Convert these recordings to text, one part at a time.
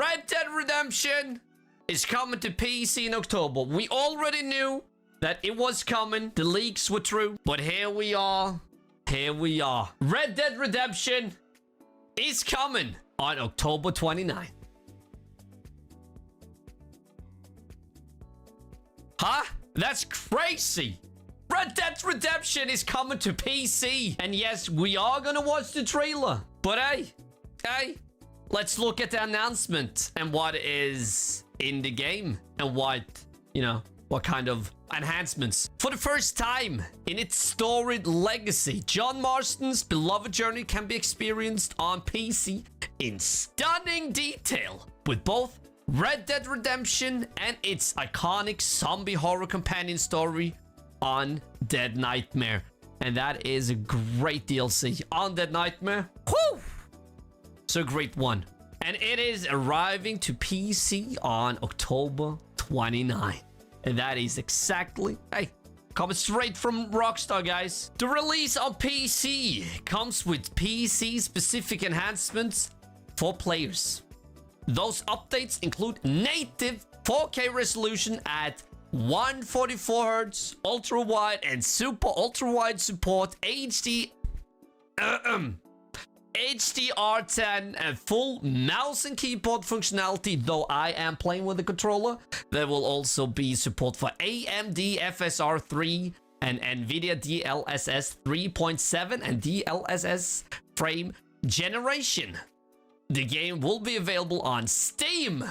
Red Dead Redemption is coming to PC in October. We already knew that it was coming. The leaks were true. But here we are. Here we are. Red Dead Redemption is coming on October 29th. Huh? That's crazy. Red Dead Redemption is coming to PC. And yes, we are gonna watch the trailer. But hey, let's look at the announcement and what is in the game and what, you know, what kind of enhancements. For the first time in its storied legacy, John Marston's beloved journey can be experienced on PC in stunning detail with both Red Dead Redemption and its iconic zombie horror companion story, Undead Nightmare. And that is a great DLC. Undead Nightmare. Whew! So great one. And it is arriving to PC on October 29th. And that is exactly, hey, coming straight from Rockstar, guys. The release on PC comes with PC-specific enhancements for players. Those updates include native 4K resolution at 144Hz, ultra-wide and super ultra-wide support, HDR10 and full mouse and keyboard functionality, though I am playing with the controller. There will also be support for AMD FSR 3 and NVIDIA DLSS 3.7 and DLSS frame generation. The game will be available on Steam,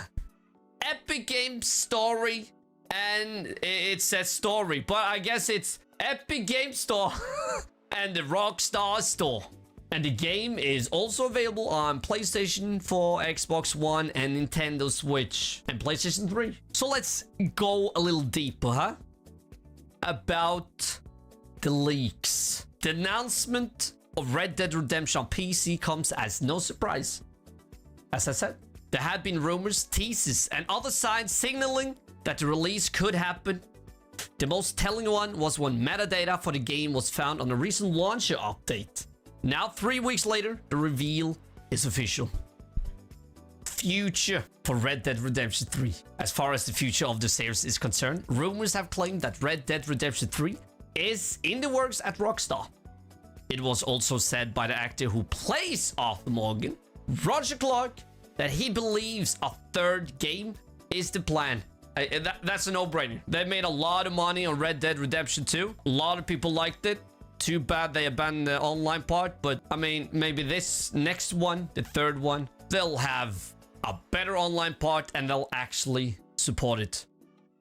Epic Games Story, and it says Story, but I guess it's Epic Games Store and the Rockstar Store. And the game is also available on PlayStation 4, Xbox One, and Nintendo Switch, and PlayStation 3. So let's go a little deeper, huh? About the leaks. The announcement of Red Dead Redemption on PC comes as no surprise. As I said, there had been rumors, teases, and other signs signaling that the release could happen. The most telling one was when metadata for the game was found on a recent launcher update. Now, 3 weeks later, the reveal is official. Future for Red Dead Redemption 3. As far as the future of the series is concerned, rumors have claimed that Red Dead Redemption 3 is in the works at Rockstar. It was also said by the actor who plays Arthur Morgan, Roger Clark, that he believes a third game is the plan. That's a no-brainer. They made a lot of money on Red Dead Redemption 2. A lot of people liked it. Too bad they abandoned the online part, but I mean, maybe this next one, the third one, they'll have a better online part and they'll actually support it.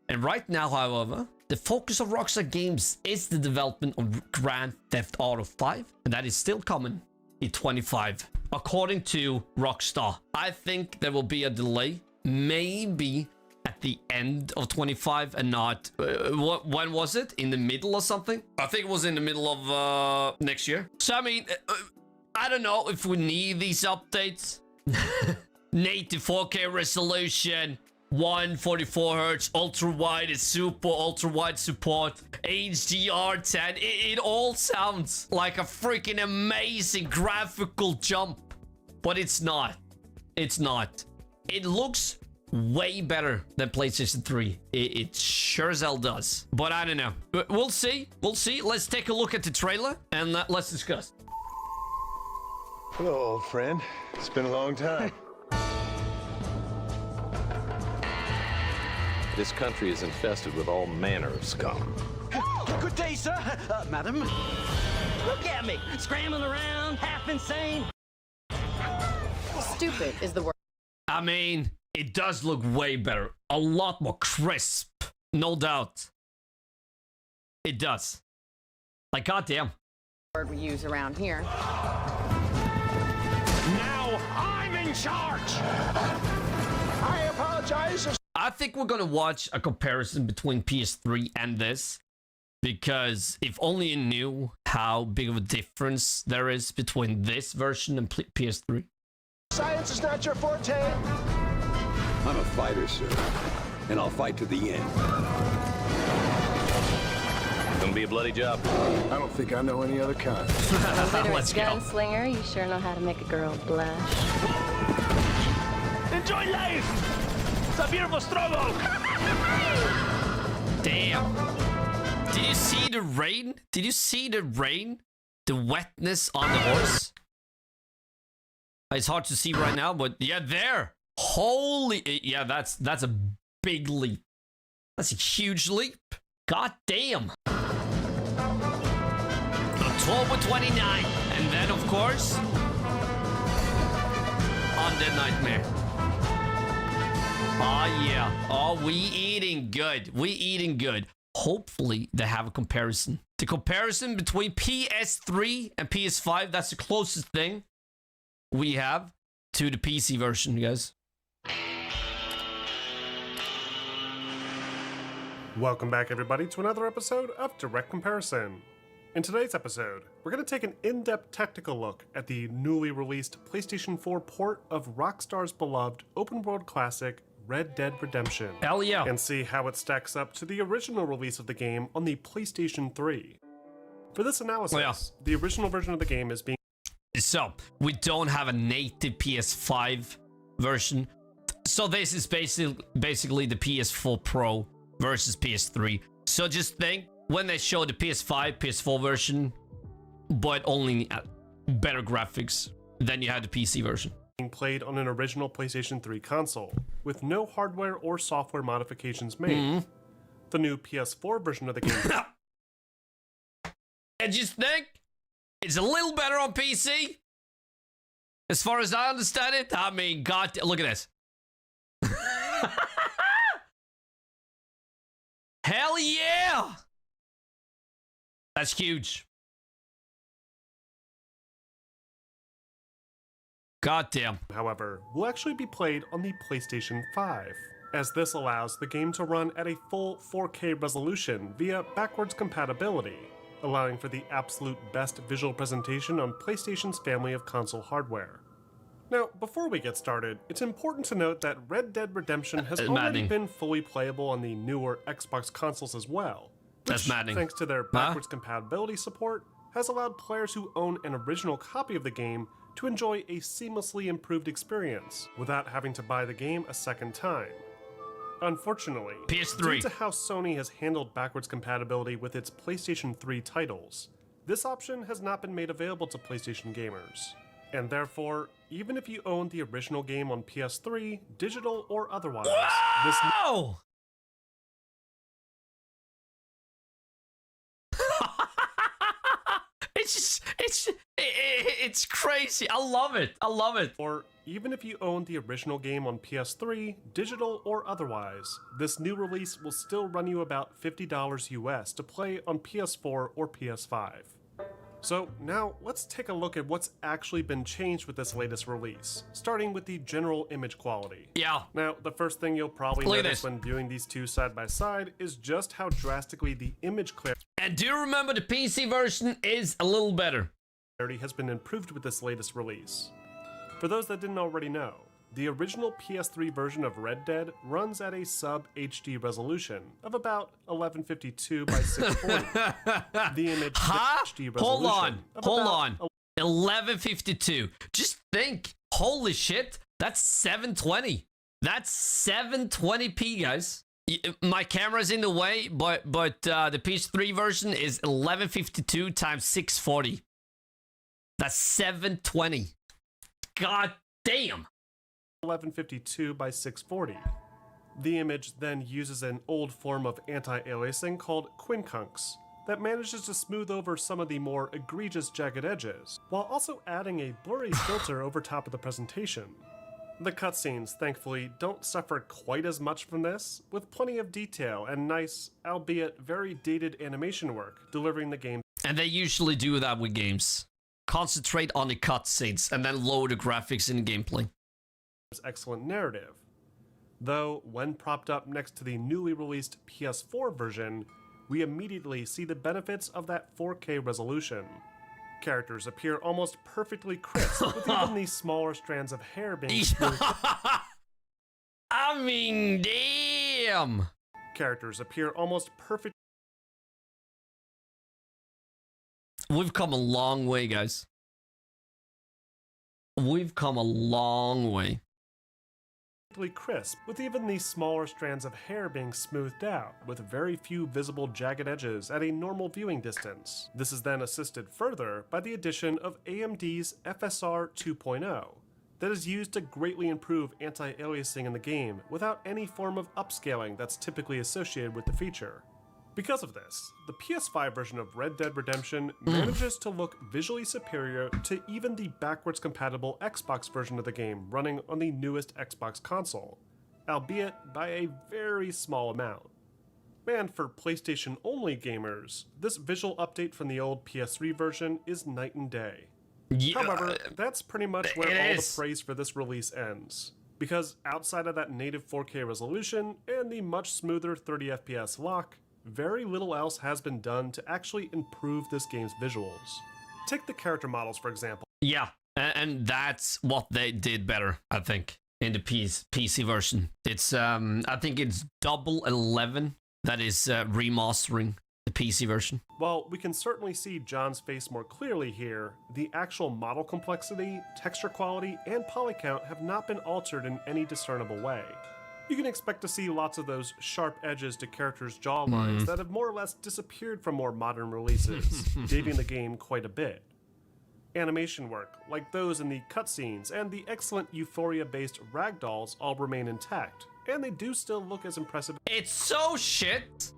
And right now, however, the focus of Rockstar Games is the development of Grand Theft Auto 5, and that is still coming in 25. According to Rockstar, I think there will be a delay, maybe at the end of 25 and not when was it, in the middle or something? I think it was in the middle of next year. So I mean, I don't know if we need these updates. Native 4K resolution, 144Hz, ultra wide and super ultra wide support, HDR10. It all sounds like a freaking amazing graphical jump, but it's not. It's not. It looks way better than PlayStation 3. It sure as hell does. But I don't know. We'll see. We'll see. Let's take a look at the trailer and let's discuss. Hello, old friend. It's been a long time. This country is infested with all manner of scum. Good day, sir. Madam. Look at me, scrambling around, half insane. Stupid is the word. I mean, it does look way better. A lot more crisp. No doubt. It does. Like, goddamn. Word we use around here. Now I'm in charge. I apologize. I think we're gonna watch a comparison between PS3 and this, because if only you knew how big of a difference there is between this version and PS3. Science is not your forte. I'm a fighter, sir, and I'll fight to the end. Gonna be a bloody job. I don't think I know any other kind. Let's go. Gunslinger, you sure know how to make a girl blush. Enjoy life! It's a beautiful struggle! Damn. Did you see the rain? Did you see the rain? The wetness on the horse? It's hard to see right now, but yeah, there. Holy, yeah, that's a big leap. That's a huge leap. God damn. October 29. And then, of course, Undead Nightmare. Oh, yeah. Oh, we eating good. We eating good. Hopefully, they have a comparison. The comparison between PS3 and PS5, that's the closest thing we have to the PC version, guys. Welcome back, everybody, to another episode of Direct Comparison. In today's episode, we're going to take an in-depth technical look at the newly released PlayStation 4 port of Rockstar's beloved open-world classic Red Dead Redemption. Hell yeah. And see how it stacks up to the original release of the game on the PlayStation 3. For this analysis, the original version of the game is being... So, we don't have a native PS5 version. So this is basically the PS4 Pro versus PS3. So just think, when they show the PS5, PS4 version, but only better graphics, then you have the PC version. Played on an original PlayStation 3 console, with no hardware or software modifications made. The new PS4 version of the game... And just think, it's a little better on PC. As far as I understand it, I mean, God, look at this. Hell yeah! That's huge. Goddamn. However, will actually be played on the PlayStation 5, as this allows the game to run at a full 4K resolution via backwards compatibility, allowing for the absolute best visual presentation on PlayStation's family of console hardware. Now, before we get started, it's important to note that Red Dead Redemption has already been fully playable on the newer Xbox consoles as well, which, thanks to their backwards compatibility support, has allowed players who own an original copy of the game to enjoy a seamlessly improved experience without having to buy the game a second time. Unfortunately, PS3. due to how Sony has handled backwards compatibility with its PlayStation 3 titles, this option has not been made available to PlayStation gamers. And therefore, even if you own the original game on PS3, digital or otherwise, Whoa! It's crazy. I love it. I love it. Or even if you own the original game on PS3, digital or otherwise, this new release will still run you about $50 US to play on PS4 or PS5. So now let's take a look at what's actually been changed with this latest release, starting with the general image quality. Yeah. Now, the first thing you'll probably notice when viewing these two side by side is just how drastically the image clarity And do remember the PC version is a little better. Has been improved with this latest release. For those that didn't already know, the original PS3 version of Red Dead runs at a sub-HD resolution of about 1152 by 640. The image HD resolution. Hold on. 1152. Just think. Holy shit. That's 720. That's 720p, guys. My camera's in the way, but the PS3 version is 1152 times 640. That's 720. God damn. 1152 by 640. The image then uses an old form of anti-aliasing called quincunx that manages to smooth over some of the more egregious jagged edges, while also adding a blurry filter over top of the presentation. The cutscenes, thankfully, don't suffer quite as much from this, with plenty of detail and nice, albeit very dated animation work, delivering the game. And they usually do that with games. Concentrate on the cutscenes and then lower the graphics in gameplay. Excellent narrative. Though, when propped up next to the newly released PS4 version, we immediately see the benefits of that 4K resolution. Characters appear almost perfectly crisp, with even the smaller strands of hair being smoothed. I mean, damn! Characters appear almost perfect. We've come a long way, guys. We've come a long way. crisp, with even the smaller strands of hair being smoothed out, with very few visible jagged edges at a normal viewing distance. This is then assisted further by the addition of AMD's FSR 2.0, that is used to greatly improve anti-aliasing in the game without any form of upscaling that's typically associated with the feature. Because of this, the PS5 version of Red Dead Redemption manages to look visually superior to even the backwards compatible Xbox version of the game running on the newest Xbox console, albeit by a very small amount. And for PlayStation-only gamers, this visual update from the old PS3 version is night and day. Yeah, However, that's pretty much where all the praise for this release ends, because outside of that native 4K resolution and the much smoother 30 FPS lock, very little else has been done to actually improve this game's visuals. Take the character models, for example. Yeah, and that's what they did better, I think, in the PC version. It's, I think it's Double 11 that is remastering the PC version. While we can certainly see John's face more clearly here, the actual model complexity, texture quality, and poly count have not been altered in any discernible way. You can expect to see lots of those sharp edges to characters' jawlines that have more or less disappeared from more modern releases, dating the game quite a bit. Animation work, like those in the cutscenes, and the excellent Euphoria-based ragdolls all remain intact, and they do still look as impressive. It's so shit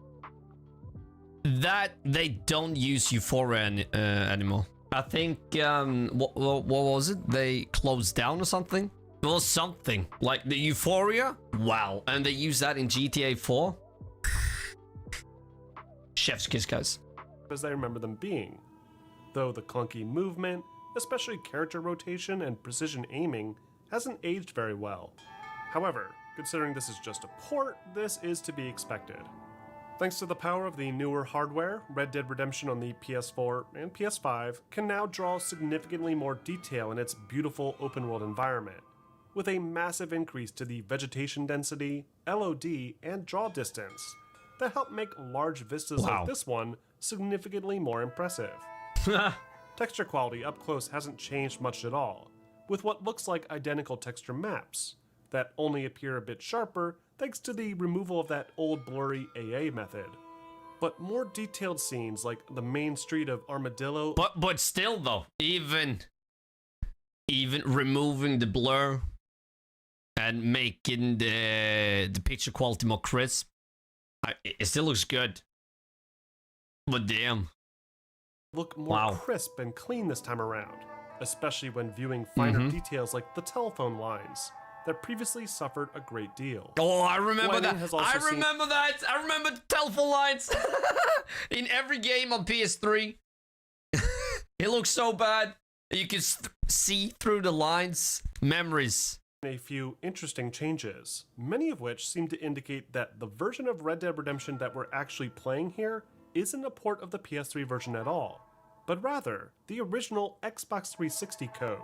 that they don't use Euphoria anymore. I think, what was it? They closed down or something? It was something like the Euphoria. Wow. And they use that in GTA 4. Chef's kiss, guys. As I remember them being. Though the clunky movement, especially character rotation and precision aiming, hasn't aged very well. However, considering this is just a port, this is to be expected. Thanks to the power of the newer hardware, Red Dead Redemption on the PS4 and PS5 can now draw significantly more detail in its beautiful open-world environment, with a massive increase to the vegetation density, LOD, and draw distance that help make large vistas like this one significantly more impressive. Texture quality up close hasn't changed much at all, with what looks like identical texture maps that only appear a bit sharper thanks to the removal of that old blurry AA method. But more detailed scenes like the main street of Armadillo... But still though, even removing the blur and making the picture quality more crisp, it still looks good. But damn. Look more crisp and clean this time around, especially when viewing finer details like the telephone lines that previously suffered a great deal. Oh, I remember that. I remember that. I remember the telephone lines in every game on PS3. It looks so bad. You can see through the lines. Memories. A few interesting changes, many of which seem to indicate that the version of Red Dead Redemption that we're actually playing here isn't a port of the PS3 version at all, but rather the original Xbox 360 code,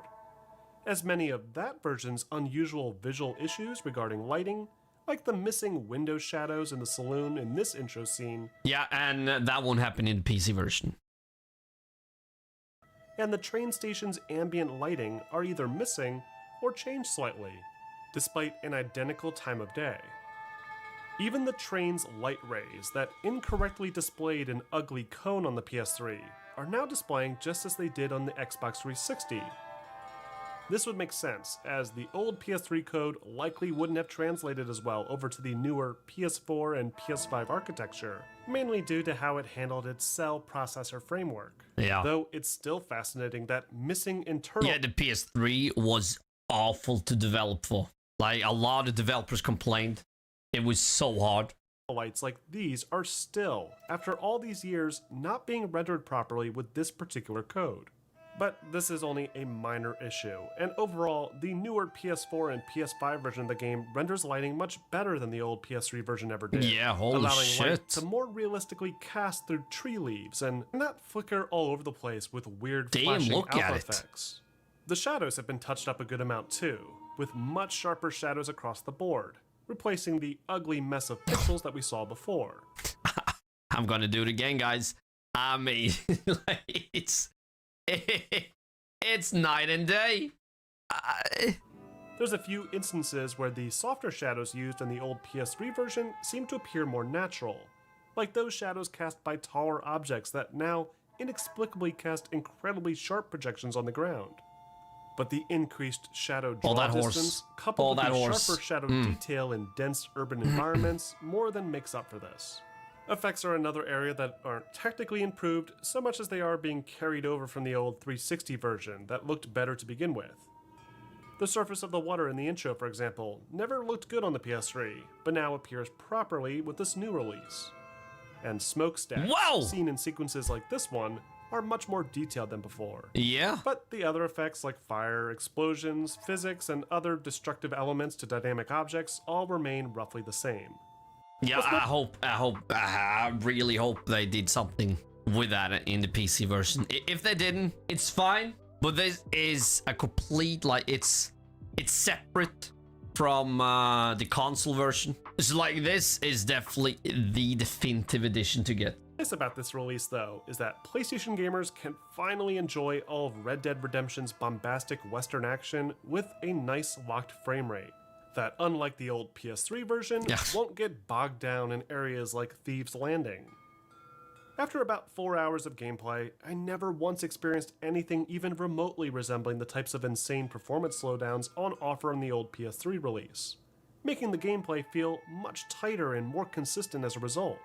as many of that version's unusual visual issues regarding lighting, like the missing window shadows in the saloon in this intro scene. Yeah, and that won't happen in the PC version. And the train station's ambient lighting are either missing or changed slightly, despite an identical time of day. Even the train's light rays that incorrectly displayed an ugly cone on the PS3 are now displaying just as they did on the Xbox 360. This would make sense, as the old PS3 code likely wouldn't have translated as well over to the newer PS4 and PS5 architecture, mainly due to how it handled its cell processor framework. Yeah. Though it's still fascinating that missing internal... Yeah, the PS3 was awful to develop for. Like, a lot of developers complained. It was so hard. Lights like these are still, after all these years, not being rendered properly with this particular code. But this is only a minor issue, and overall, the newer PS4 and PS5 version of the game renders lighting much better than the old PS3 version ever did. Yeah, holy allowing shit. light to more realistically cast through tree leaves and not flicker all over the place with weird flashing alpha effects. The shadows have been touched up a good amount too, with much sharper shadows across the board, replacing the ugly mess of pixels that we saw before. I'm gonna do it again, guys. I mean, it's night and day. There's a few instances where the softer shadows used in the old PS3 version seem to appear more natural, like those shadows cast by taller objects that now inexplicably cast incredibly sharp projections on the ground. But the increased shadow draw distance, coupled with the sharper shadow detail in dense urban environments, more than makes up for this. Effects are another area that aren't technically improved so much as they are being carried over from the old 360 version that looked better to begin with. The surface of the water in the intro, for example, never looked good on the PS3, but now appears properly with this new release. And smokestacks, seen in sequences like this one, are much more detailed than before. Yeah. But the other effects like fire, explosions, physics, and other destructive elements to dynamic objects all remain roughly the same. Yeah, I really hope they did something with that in the PC version. If they didn't, it's fine. But this is a complete, like, it's separate from the console version. It's like, this is definitely the definitive edition to get. Nice about this release, though, is that PlayStation gamers can finally enjoy all of Red Dead Redemption's bombastic Western action with a nice locked frame rate that, unlike the old PS3 version, won't get bogged down in areas like Thieves Landing. After about 4 hours of gameplay, I never once experienced anything even remotely resembling the types of insane performance slowdowns on offer in the old PS3 release, making the gameplay feel much tighter and more consistent as a result.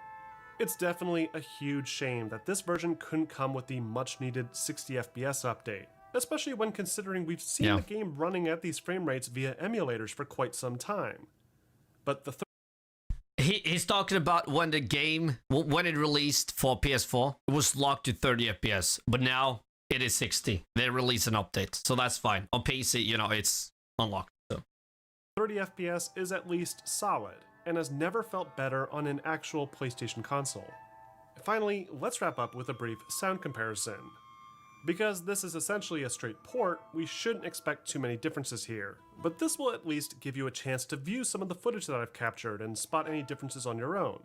It's definitely a huge shame that this version couldn't come with the much-needed 60 FPS update, especially when considering we've seen the game running at these frame rates via emulators for quite some time. But the He's talking about when the game, when it released for PS4, it was locked to 30 FPS, but now it is 60. They release an update, so that's fine. On PC, you know, it's unlocked. So 30 FPS is at least solid, and has never felt better on an actual PlayStation console. Finally, let's wrap up with a brief sound comparison. Because this is essentially a straight port, we shouldn't expect too many differences here, but this will at least give you a chance to view some of the footage that I've captured and spot any differences on your own.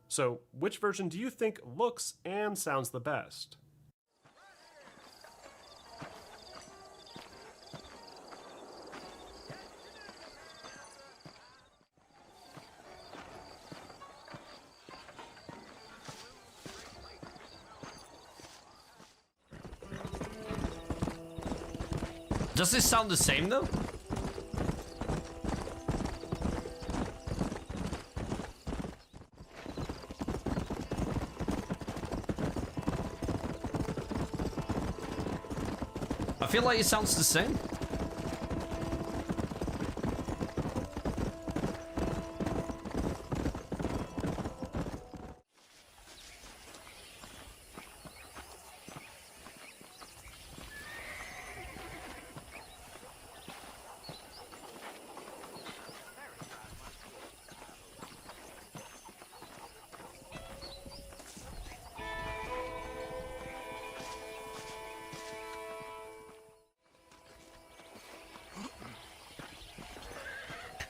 So, which version do you think looks and sounds the best? does this sound the same though? I feel like it sounds the same.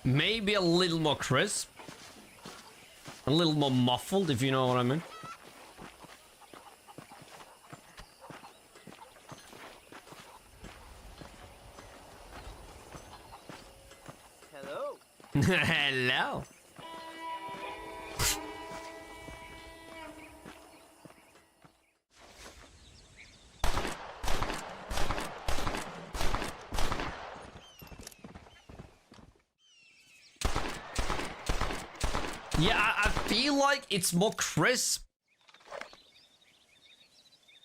Maybe a little more crisp. A little more muffled, if you know what I mean. Hello. Hello. Yeah, I feel like it's more crisp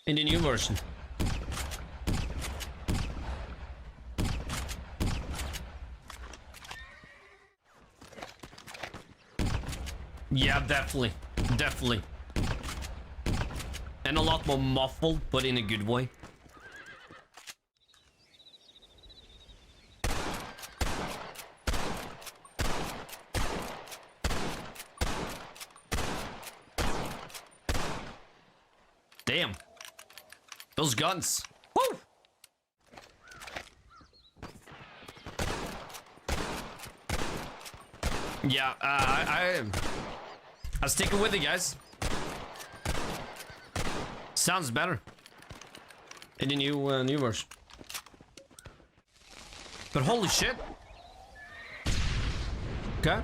in the new version. Yeah, definitely. Definitely. And a lot more muffled, but in a good way. Damn. Those guns. Woo! Yeah, I'll stick it with it, guys. Sounds better in the new version. But holy shit, Okay.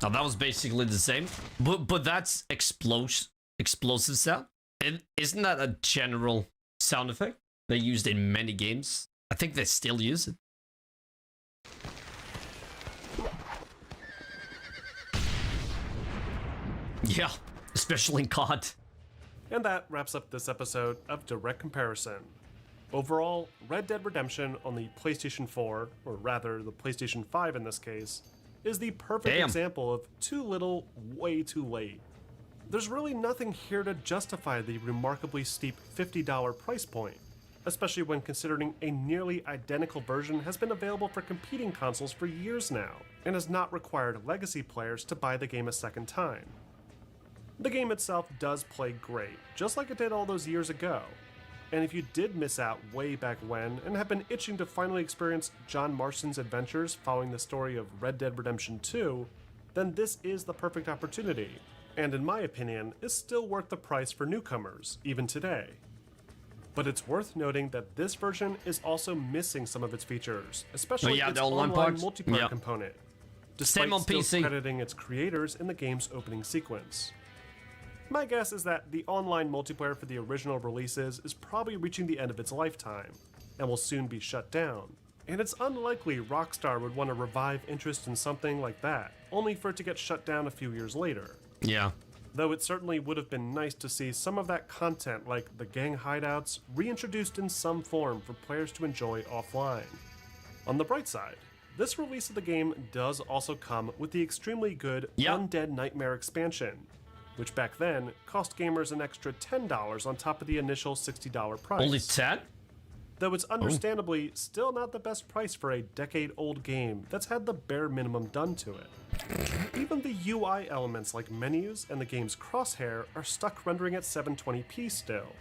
Now that was basically the same, but that's explosive sound. And isn't that a general sound effect they used in many games? I think they still use it. Yeah, especially in COD. And that wraps up this episode of Direct Comparison. Overall, Red Dead Redemption on the PlayStation 4, or rather the PlayStation 5 in this case, is the perfect example of too little, way too late. There's really nothing here to justify the remarkably steep $50 price point, especially when considering a nearly identical version has been available for competing consoles for years now, and has not required legacy players to buy the game a second time. The game itself does play great, just like it did all those years ago. And if you did miss out way back when and have been itching to finally experience John Marston's adventures following the story of Red Dead Redemption 2, then this is the perfect opportunity, and in my opinion, is still worth the price for newcomers, even today. But it's worth noting that this version is also missing some of its features, especially its online multiplayer component, despite on still PC. crediting its creators in the game's opening sequence. My guess is that the online multiplayer for the original releases is probably reaching the end of its lifetime, and will soon be shut down. And it's unlikely Rockstar would want to revive interest in something like that, only for it to get shut down a few years later. Yeah. Though it certainly would have been nice to see some of that content, like the gang hideouts, reintroduced in some form for players to enjoy offline. On the bright side, this release of the game does also come with the extremely good Undead Nightmare expansion, which back then cost gamers an extra $10 on top of the initial $60 price. Only 10? Though it's understandably still not the best price for a decade-old game that's had the bare minimum done to it. Even the UI elements like menus and the game's crosshair are stuck rendering at 720p still,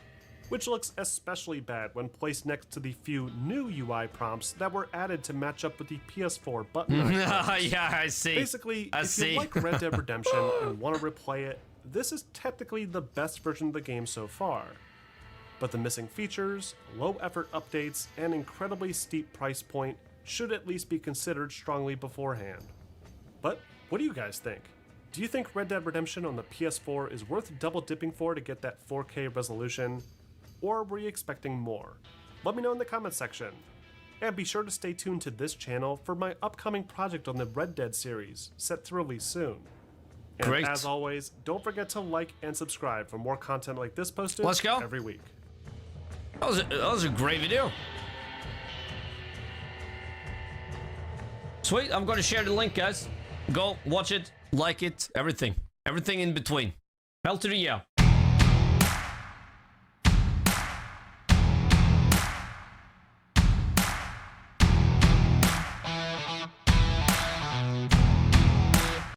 which looks especially bad when placed next to the few new UI prompts that were added to match up with the PS4 button icons. Yeah, I see. Basically, if you like Red Dead Redemption and want to replay it, this is technically the best version of the game so far. But the missing features, low-effort updates, and incredibly steep price point should at least be considered strongly beforehand. But what do you guys think? Do you think Red Dead Redemption on the PS4 is worth double-dipping for to get that 4K resolution? Or were you expecting more? Let me know in the comments section. And be sure to stay tuned to this channel for my upcoming project on the Red Dead series, set to release soon. And Great. as always, don't forget to like and subscribe for more content like this posted every week. That was a great video. Sweet, I'm gonna share the link, guys. Go watch it, like it, everything. Everything in between. Hell to the yeah.